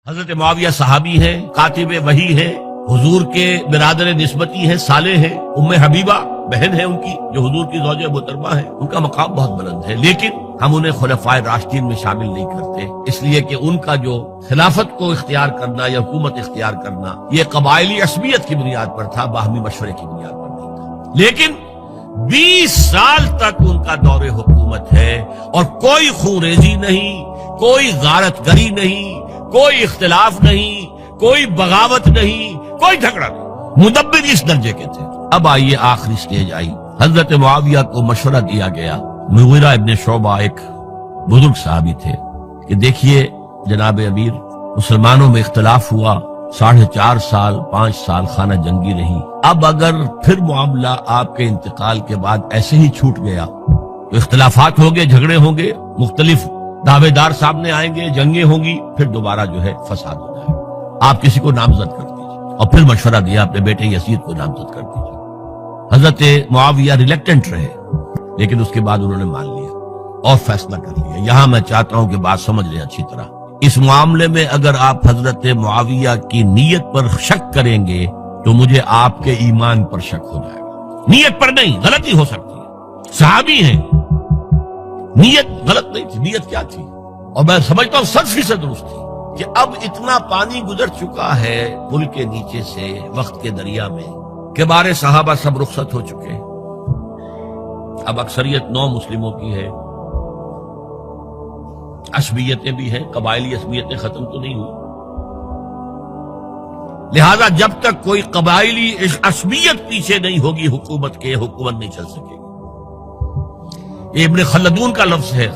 حضرت معاویہ صحابی ہیں، کاتب وحی ہیں، حضور کے برادر نسبتی ہیں، صالح ہیں، ام حبیبہ بہن ہے ان کی جو حضور کی زوجہ محترمہ ہے، ان کا مقام بہت بلند ہے، لیکن ہم انہیں خلفائے راشدین میں شامل نہیں کرتے، اس لیے کہ ان کا جو خلافت کو اختیار کرنا یا حکومت اختیار کرنا یہ قبائلی عصبیت کی بنیاد پر تھا، باہمی مشورے کی بنیاد پر نہیں تھا۔ لیکن 20 سال تک ان کا دور حکومت ہے اور کوئی خونریزی نہیں، کوئی غارت گری نہیں، کوئی اختلاف نہیں، کوئی بغاوت نہیں، کوئی جھگڑا نہیں، مدبر اس درجے کے تھے۔ اب آئیے آخری سٹیج آئی، حضرت معاویہ کو مشورہ دیا گیا، مغیرہ ابن شعبہ ایک بزرگ صحابی تھے، کہ دیکھیے جناب امیر، مسلمانوں میں اختلاف ہوا، 4.5 سال 5 سال خانہ جنگی رہی، اب اگر پھر معاملہ آپ کے انتقال کے بعد ایسے ہی چھوٹ گیا تو اختلافات ہوں گے، جھگڑے ہوں گے، مختلف دعوے دار سامنے آئیں گے، جنگیں ہوں گی، پھر دوبارہ جو ہے فساد ہو جائے گا، آپ کسی کو نامزد کر دیجیے۔ اور پھر مشورہ دیا اپنے بیٹے یزید کو نامزد کر دیجیے۔ حضرت معاویہ ریلیکٹنٹ رہے، لیکن اس کے بعد انہوں نے مان لیا اور فیصلہ کر لیا۔ یہاں میں چاہتا ہوں کہ بات سمجھ لیں اچھی طرح، اس معاملے میں اگر آپ حضرت معاویہ کی نیت پر شک کریں گے تو مجھے آپ کے ایمان پر شک ہو جائے گا۔ نیت پر نہیں، غلطی ہو سکتی ہے، صحابی ہیں، نیت غلط نہیں تھی، نیت کیا تھی؟ اور میں سمجھتا ہوں 100% درست تھی کہ اب اتنا پانی گزر چکا ہے پل کے نیچے سے وقت کے دریا میں کہ بارے صحابہ سب رخصت ہو چکے، اب اکثریت 9 مسلموں کی ہے، عصبیتیں بھی ہیں، قبائلی عصبیتیں ختم تو نہیں ہوئی، لہذا جب تک کوئی قبائلی عصبیت پیچھے نہیں ہوگی حکومت کے، حکومت نہیں چل سکے گی۔ یہ ابن خلدون کا لفظ ہے،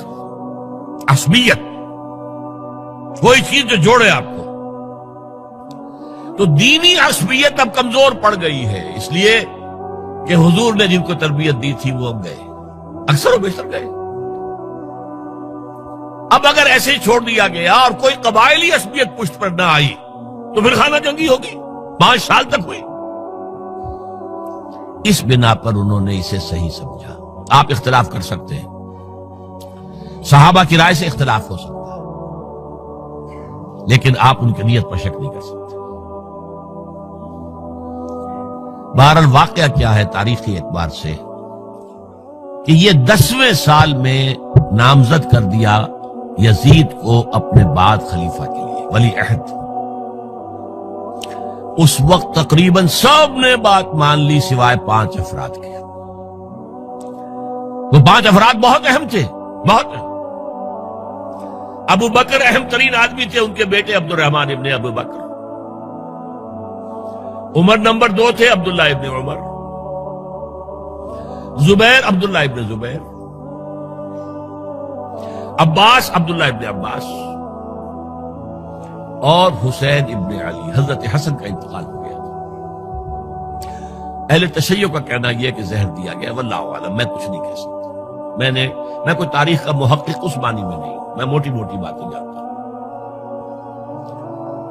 عصبیت، کوئی چیز جو جوڑے آپ کو۔ تو دینی عصبیت اب کمزور پڑ گئی ہے، اس لیے کہ حضور نے جن کو تربیت دی تھی وہ اب گئے، اکثر و بیشتر گئے۔ اب اگر ایسے ہی چھوڑ دیا گیا اور کوئی قبائلی عصبیت پشت پر نہ آئی تو پھر خانہ جنگی ہوگی، 5 سال تک ہوئی۔ اس بنا پر انہوں نے اسے صحیح سمجھا۔ آپ اختلاف کر سکتے ہیں، صحابہ کی رائے سے اختلاف ہو سکتا ہے، لیکن آپ ان کی نیت پر شک نہیں کر سکتے۔ بہرحال واقعہ کیا ہے تاریخی اعتبار سے کہ یہ 10ویں سال میں نامزد کر دیا یزید کو اپنے بعد خلیفہ کے لیے، ولی عہد۔ اس وقت تقریباً سب نے بات مان لی سوائے 5 افراد کے۔ وہ 5 افراد بہت اہم تھے، بہت اہم۔ ابو بکر اہم ترین آدمی تھے، ان کے بیٹے عبد الرحمن ابن ابو بکر۔ عمر نمبر 2 تھے، عبداللہ ابن عمر۔ زبیر عبداللہ ابن زبیر۔ عباس عبداللہ ابن عباس، اور حسین ابن علی۔ حضرت حسن کا انتقال ہو گیا تھا۔ اہل تشیع کا کہنا یہ کہ زہر دیا گیا، واللہ اعلم، میں کچھ نہیں کہہ سکتا، میں کوئی تاریخ کا محقق اس معنی میں نہیں، میں موٹی موٹی باتیں جانتا ہوں۔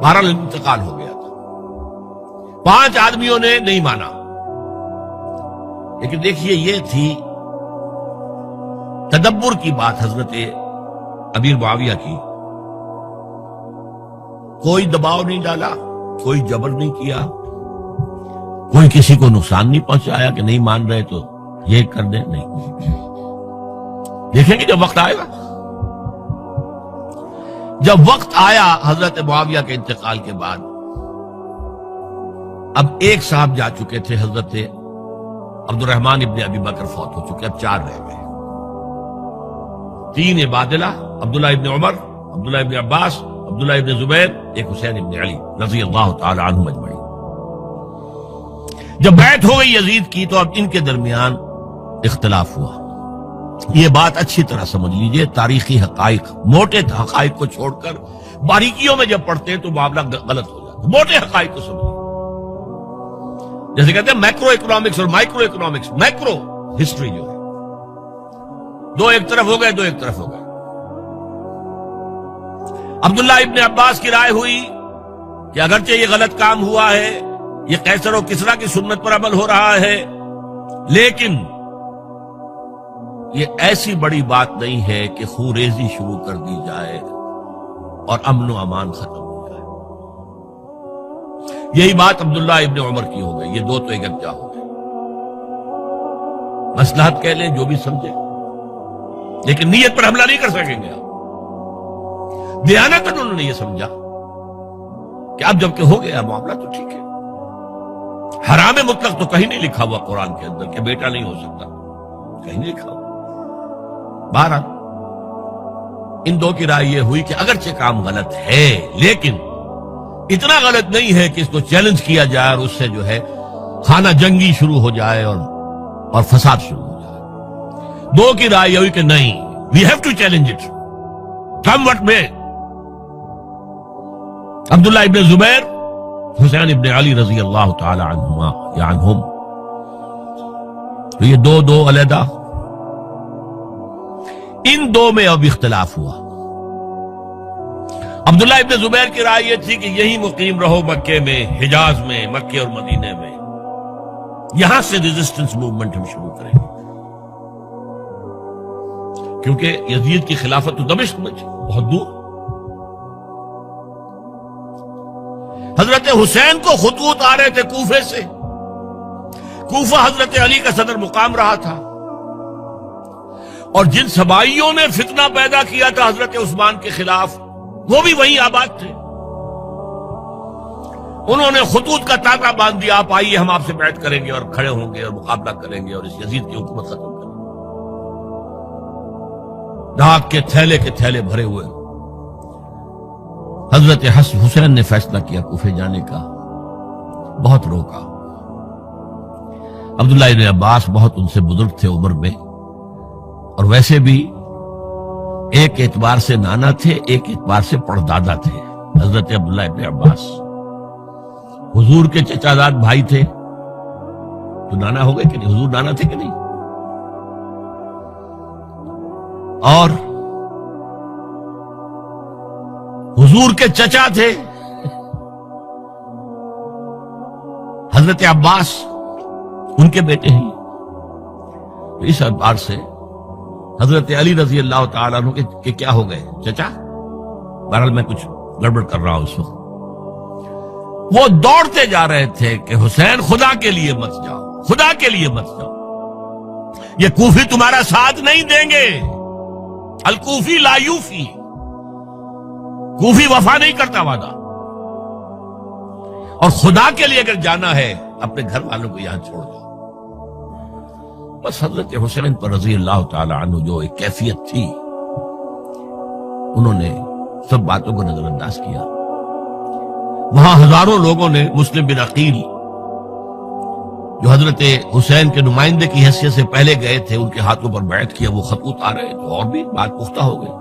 بہرحال انتقال ہو گیا تھا، 5 آدمیوں نے نہیں مانا، لیکن دیکھیے یہ تھی تدبر کی بات حضرت امیر معاویہ کی۔ کوئی دباؤ نہیں ڈالا، کوئی جبر نہیں کیا، کوئی کسی کو نقصان نہیں پہنچایا کہ نہیں مان رہے تو یہ کر دیں، نہیں۔ دیکھیں گے جب وقت آئے گا۔ جب وقت آیا حضرت معاویہ کے انتقال کے بعد، اب ایک صاحب جا چکے تھے، حضرت عبد الرحمن ابن ابی بکر فوت ہو چکے، اب 4 رہ گئے، 3 عبادلہ، عبداللہ ابن عمر، عبداللہ ابن عباس، عبداللہ ابن زبیر، ایک حسین ابن علی رضی اللہ تعالی عنہم اجمعین۔ جب بیعت ہو گئی یزید کی تو اب ان کے درمیان اختلاف ہوا۔ یہ بات اچھی طرح سمجھ لیجئے، تاریخی حقائق، موٹے حقائق کو چھوڑ کر باریکیوں میں جب پڑھتے ہیں تو معاملہ غلط ہو جاتا ہے۔ موٹے حقائق کو سمجھیے، جیسے کہتے ہیں میکرو اکنامکس اور مائکرو اکنامکس۔ میکرو ہسٹری جو ہے، 2 ایک طرف ہو گئے، 2 ایک طرف ہو گئے۔ عبداللہ ابن عباس کی رائے ہوئی کہ اگرچہ یہ غلط کام ہوا ہے، یہ قیصر و کسریٰ کی سنت پر عمل ہو رہا ہے، لیکن یہ ایسی بڑی بات نہیں ہے کہ خون ریزی شروع کر دی جائے اور امن و امان ختم ہو جائے۔ یہی بات عبداللہ ابن عمر کی ہو گئی، یہ دو تو ایک جا ہو گئے، مصلحت کہہ لیں جو بھی سمجھے، لیکن نیت پر حملہ نہیں کر سکیں گے آپ۔ دیانتاً انہوں نے یہ سمجھا کہ اب جب کہ ہو گیا معاملہ تو ٹھیک ہے، حرام مطلق تو کہیں نہیں لکھا ہوا قرآن کے اندر کہ بیٹا نہیں ہو سکتا، کہیں نہیں لکھا ہوا۔ بہرحال ان دو کی رائے یہ ہوئی کہ اگرچہ کام غلط ہے لیکن اتنا غلط نہیں ہے کہ اس کو چیلنج کیا جائے اور اس سے جو ہے خانہ جنگی شروع ہو جائے اور فساد شروع ہو جائے۔ دو کی رائے یہ ہوئی کہ نہیں، we have to challenge it come what میں۔ عبداللہ ابن زبیر، حسین ابن علی رضی اللہ تعالی عنہما یا عنہم، تو یہ دو علیحدہ، ان دو میں اب اختلاف ہوا۔ عبداللہ ابن زبیر کی رائے یہ تھی کہ یہی مقیم رہو مکے میں، حجاز میں، مکے اور مدینے میں، یہاں سے ریزسٹنس موومنٹ ہم شروع کریں گے، کیونکہ یزید کی خلافت تو دمشق میں تھی، بہت دور۔ حضرت حسین کو خطوط آ رہے تھے کوفے سے، کوفہ حضرت علی کا صدر مقام رہا تھا، اور جن سبائیوں نے فتنہ پیدا کیا تھا حضرت عثمان کے خلاف وہ بھی وہیں آباد تھے۔ انہوں نے خطوط کا تاکہ باندھ دیا، آپ آئیے ہم آپ سے بیعت کریں گے اور کھڑے ہوں گے اور مقابلہ کریں گے اور اس یزید کی حکومت ختم کریں گے۔ ڈاک کے تھیلے بھرے ہوئے حضرت حسین نے فیصلہ کیا کوفے جانے کا، بہت روکا۔ عبداللہ ابن عباس بہت ان سے بزرگ تھے عمر میں، اور ویسے بھی ایک اعتبار سے نانا تھے، ایک اعتبار سے پردادا تھے۔ حضرت عبداللہ ابن عباس حضور کے چچا زاد بھائی تھے، تو نانا ہو گئے کہ نہیں؟ حضور نانا تھے کہ نہیں؟ اور حضور کے چچا تھے حضرت عباس، ان کے بیٹے ہیں۔ اس اعتبار سے حضرت علی رضی اللہ تعالیٰ عنہ کے کیا ہو گئے؟ چچا۔ بہرحال میں کچھ گڑبڑ کر رہا ہوں اس وقت۔ وہ دوڑتے جا رہے تھے کہ حسین خدا کے لیے مت جاؤ، خدا کے لیے مت جاؤ، یہ کوفی تمہارا ساتھ نہیں دیں گے، الکوفی لا یوفی، کوفی وفا نہیں کرتا وعدہ، اور خدا کے لیے اگر جانا ہے اپنے گھر والوں کو یہاں چھوڑ دو۔ بس حضرت حسین پر رضی اللہ تعالی عنہ جو ایک کیفیت تھی، انہوں نے سب باتوں کو نظر انداز کیا۔ وہاں ہزاروں لوگوں نے مسلم بن عقیل جو حضرت حسین کے نمائندے کی حیثیت سے پہلے گئے تھے، ان کے ہاتھوں پر بیعت کیا، وہ خطوط آ رہے تو اور بھی بات پختہ ہو گئی۔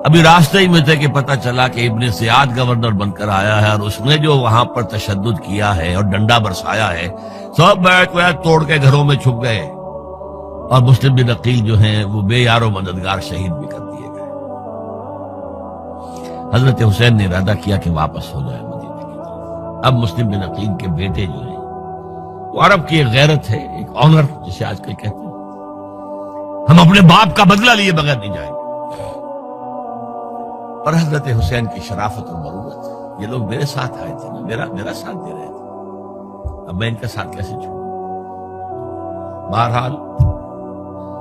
ابھی راستے ہی میں تھے کہ پتہ چلا کہ ابن زیاد گورنر بن کر آیا ہے، اور اس نے جو وہاں پر تشدد کیا ہے اور ڈنڈا برسایا ہے، سب بیعت توڑ کے گھروں میں چھپ گئے، اور مسلم بن عقیل جو ہیں وہ بے یار و مددگار شہید بھی کر دیے گئے۔ حضرت حسین نے ارادہ کیا کہ واپس ہو جائے مدینے کی طرف۔ اب مسلم بن عقیل کے بیٹے جو ہیں، وہ عرب کی ایک غیرت ہے، ایک آنر جسے آج کل کہتے ہیں، ہم اپنے باپ کا بدلہ لیے بغیر نہیں جائیں گے۔ اور حضرت حسین کی شرافت اور مروت، یہ لوگ میرے ساتھ آئے تھے نا، میرا ساتھ دے رہے تھے، اب میں ان کا ساتھ کیسے چھوڑوں؟ بہرحال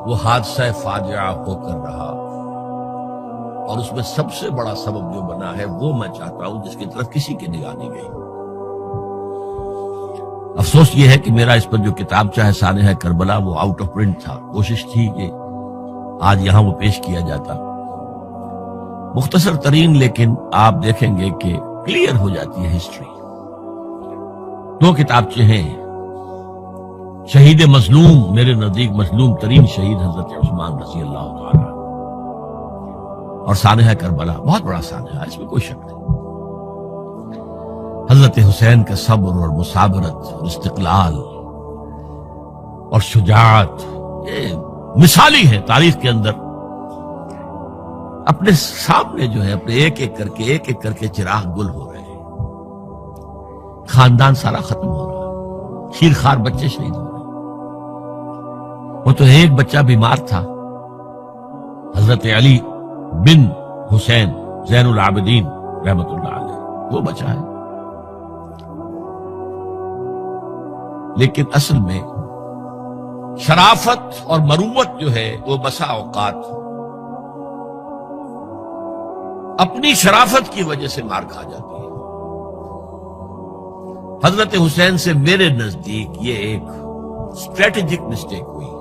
وہ حادثہ فاجعہ ہو کر رہا، اور اس میں سب سے بڑا سبب جو بنا ہے وہ میں چاہتا ہوں جس کی طرف کسی کی نگاہ نہیں گئی۔ افسوس یہ ہے کہ میرا اس پر جو کتابچہ ہے سانحہ کربلا، وہ آؤٹ آف پرنٹ تھا۔ کوشش تھی کہ آج یہاں وہ پیش کیا جاتا، مختصر ترین، لیکن آپ دیکھیں گے کہ کلیئر ہو جاتی ہے ہسٹری۔ دو کتابچے ہیں، شہید مظلوم، میرے نزدیک مظلوم ترین شہید حضرت عثمان رضی اللہ تعالی، اور سانحہ کربلا، بہت بڑا سانحہ، اس میں کوئی شک نہیں۔ حضرت حسین کا صبر اور مثابرت اور استقلال اور شجاعت، یہ مثالی ہے تاریخ کے اندر۔ اپنے سامنے جو ہے اپنے ایک ایک کر کے چراغ گل ہو رہے ہیں، خاندان سارا ختم ہو رہا ہے، خیر خار بچے شہید ہو رہے ہیں۔ وہ تو ایک بچہ بیمار تھا، حضرت علی بن حسین زین العابدین رحمت اللہ علیہ، وہ بچا ہے۔ لیکن اصل میں شرافت اور مروت جو ہے وہ بسا اوقات اپنی شرافت کی وجہ سے مار کھا جاتی ہے. حضرت حسین سے میرے نزدیک یہ ایک اسٹریٹجک مسٹیک ہوئی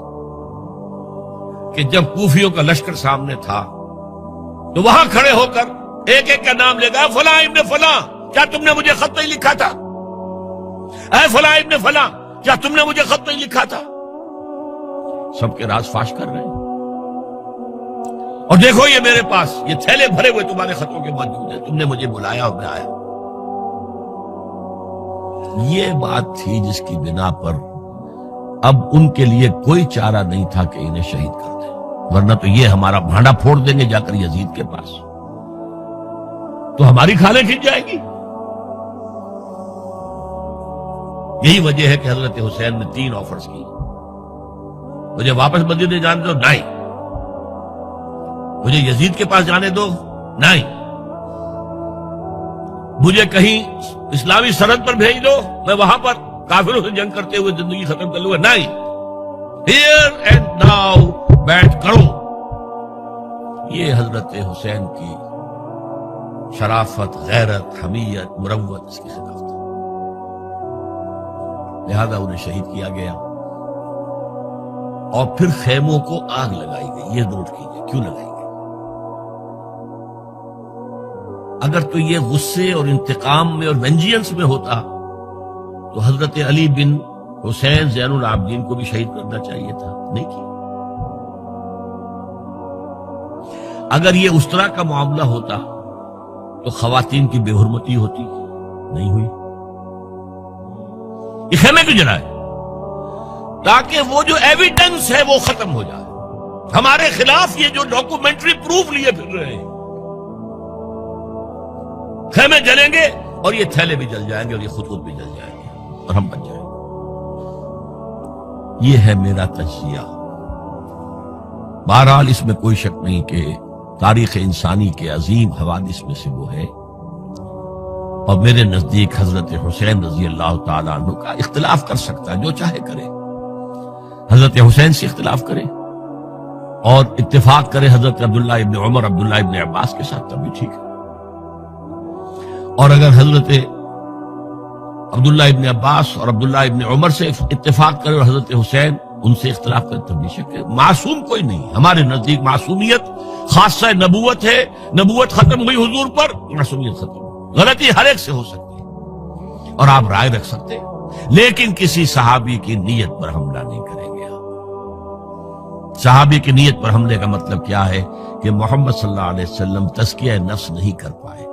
کہ جب کوفیوں کا لشکر سامنے تھا تو وہاں کھڑے ہو کر ایک ایک کا نام لے گا، فلاں ابن فلاں کیا تم نے مجھے خط نہیں لکھا تھا؟ اے فلاں ابن فلاں کیا تم نے مجھے خط نہیں لکھا تھا؟ سب کے راز فاش کر رہے ہیں. اور دیکھو یہ میرے پاس یہ تھیلے بھرے ہوئے تمہارے خطوں کے موجود ہیں، تم نے مجھے بلایا اور میں آیا. یہ بات تھی جس کی بنا پر اب ان کے لیے کوئی چارہ نہیں تھا کہ انہیں شہید کر دیں، ورنہ تو یہ ہمارا بھانڈا پھوڑ دیں گے جا کر یزید کے پاس، تو ہماری کھالیں کھنچ جائیں گی. یہی وجہ ہے کہ حضرت حسین نے 3 آفرز کی. مجھے واپس مدینے جانے دو، نہیں. مجھے یزید کے پاس جانے دو، نہیں. مجھے کہیں اسلامی سرحد پر بھیج دو، میں وہاں پر کافروں سے جنگ کرتے ہوئے زندگی ختم کر لوں گا، نہیں. ہیئر اینڈ ناؤ بیٹھ کرو. یہ حضرت حسین کی شرافت، غیرت، حمیت، مروت، اس کی خلاف تھا. لہذا انہیں شہید کیا گیا اور پھر خیموں کو آگ لگائی گئی. یہ نوٹ کیجئے کیوں لگائی گئی. اگر تو یہ غصے اور انتقام میں اور وینجینس میں ہوتا تو حضرت علی بن حسین زین العابدین کو بھی شہید کرنا چاہیے تھا، نہیں کیا. اگر یہ اس طرح کا معاملہ ہوتا تو خواتین کی بے حرمتی ہوتی، نہیں ہوئی. یہ خیمے کیوں جلائے؟ تاکہ وہ جو ایویڈنس ہے وہ ختم ہو جائے. ہمارے خلاف یہ جو ڈاکومنٹری پروف لیے پھر رہے ہیں، خیمے جلیں گے اور یہ تھیلے بھی جل جائیں گے اور یہ خطوط بھی جل جائیں گے اور ہم بچ جائیں گے. یہ ہے میرا تجزیہ. بہرحال اس میں کوئی شک نہیں کہ تاریخ انسانی کے عظیم حوادث میں سے وہ ہے، اور میرے نزدیک حضرت حسین رضی اللہ تعالیٰ عنہ کا اختلاف کر سکتا ہے، جو چاہے کرے. حضرت حسین سے اختلاف کرے اور اتفاق کرے حضرت عبداللہ ابن عمر، عبداللہ ابن عباس کے ساتھ، تب بھی ٹھیک ہے. اور اگر حضرت عبداللہ ابن عباس اور عبداللہ ابن عمر سے اتفاق کرے اور حضرت حسین ان سے اختلاف کرے، تب بھی شک ہے. معصوم کوئی نہیں. ہمارے نزدیک معصومیت خاصہ نبوت ہے. نبوت ختم ہوئی حضور پر، معصومیت ختم. غلطی ہر ایک سے ہو سکتی ہے اور آپ رائے رکھ سکتے ہیں، لیکن کسی صحابی کی نیت پر حملہ نہیں کریں گے. صحابی کی نیت پر حملے کا مطلب کیا ہے کہ محمد صلی اللہ علیہ وسلم تزکیہ نفس نہیں کر پائے.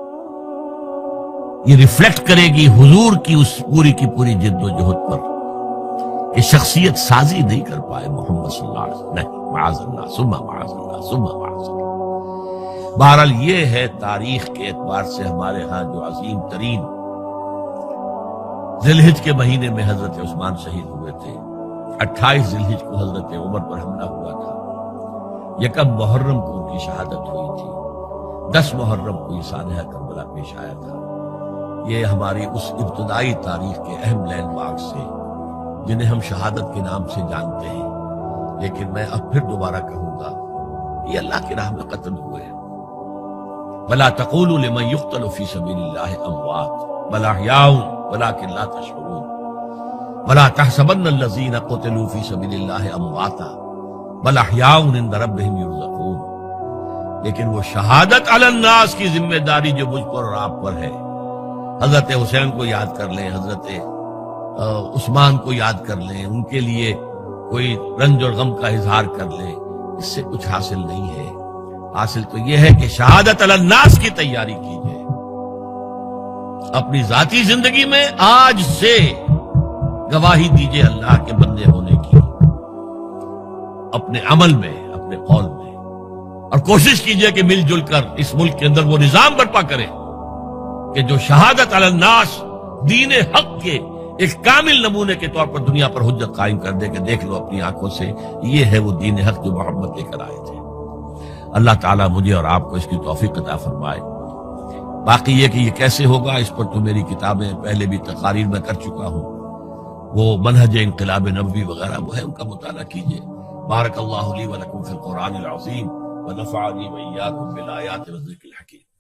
یہ ریفلیکٹ کرے گی حضور کی اس پوری کی پوری جد و جہد پر کہ شخصیت سازی نہیں کر پائے محمد صلی اللہ علیہ وسلم. نہیں، معاذ اللہ ثم معاذ اللہ ثم معاذ اللہ. بہرحال یہ ہے تاریخ کے اعتبار سے ہمارے ہاں جو عظیم ترین ذی الحج کے مہینے میں حضرت عثمان شہید ہوئے تھے. 28 ذی الحج کو حضرت عمر پر حملہ ہوا تھا. 1 محرم کو ان کی شہادت ہوئی تھی. 10 محرم کو یہ سانحہ کربلا پیش آیا تھا. یہ ہماری اس ابتدائی تاریخ کے اہم لینڈ مارک سے جنہیں ہم شہادت کے نام سے جانتے ہیں. لیکن میں اب پھر دوبارہ کہوں گا، یہ اللہ کی راہ میں قتل ہوئے ہیں. وَلَا تَقُولُوا لِمَنْ يُقْتَلُ فِي سَبِيلِ اللَّهِ أَمْوَاتٌ بَلْ أَحْيَاءٌ وَلَكِنْ لَا تَشْعُرُونَ وَلَا تَحْسَبَنَّ الَّذِينَ قُتِلُوا فِي سَبِيلِ اللَّهِ أَمْوَاتًا بَلْ أَحْيَاءٌ عِندَ رَبِّهِمْ يُرْزَقُونَ. لیکن وہ شہادت علی الناس کی ذمہ داری جو مجھ پر اور آپ پر ہے، حضرت حسین کو یاد کر لیں، حضرت عثمان کو یاد کر لیں، ان کے لیے کوئی رنج اور غم کا اظہار کر لیں، اس سے کچھ حاصل نہیں ہے. حاصل تو یہ ہے کہ شہادت علی الناس کی تیاری کیجئے. اپنی ذاتی زندگی میں آج سے گواہی دیجئے اللہ کے بندے ہونے کی، اپنے عمل میں، اپنے قول میں، اور کوشش کیجئے کہ مل جل کر اس ملک کے اندر وہ نظام برپا کرے کہ جو شہادت علی الناس دین حق کے ایک کامل نمونے کے طور پر دنیا پر حجت قائم کر دے کہ دیکھ لو اپنی آنکھوں سے، یہ ہے وہ دین حق جو محمد لے کر آئے تھے. اللہ تعالیٰ مجھے اور آپ کو اس کی توفیق عطا فرمائے. باقی یہ کہ یہ کیسے ہوگا، اس پر تو میری کتابیں پہلے بھی تقاریر میں کر چکا ہوں. وہ منہج انقلاب نبوی وغیرہ وہ ہے، ان کا مطالعہ کیجیے۔ بارک اللہ لی و لکم فی القرآن العظیم ونفعنی وإیاکم بالآیات والذکر الحکیم۔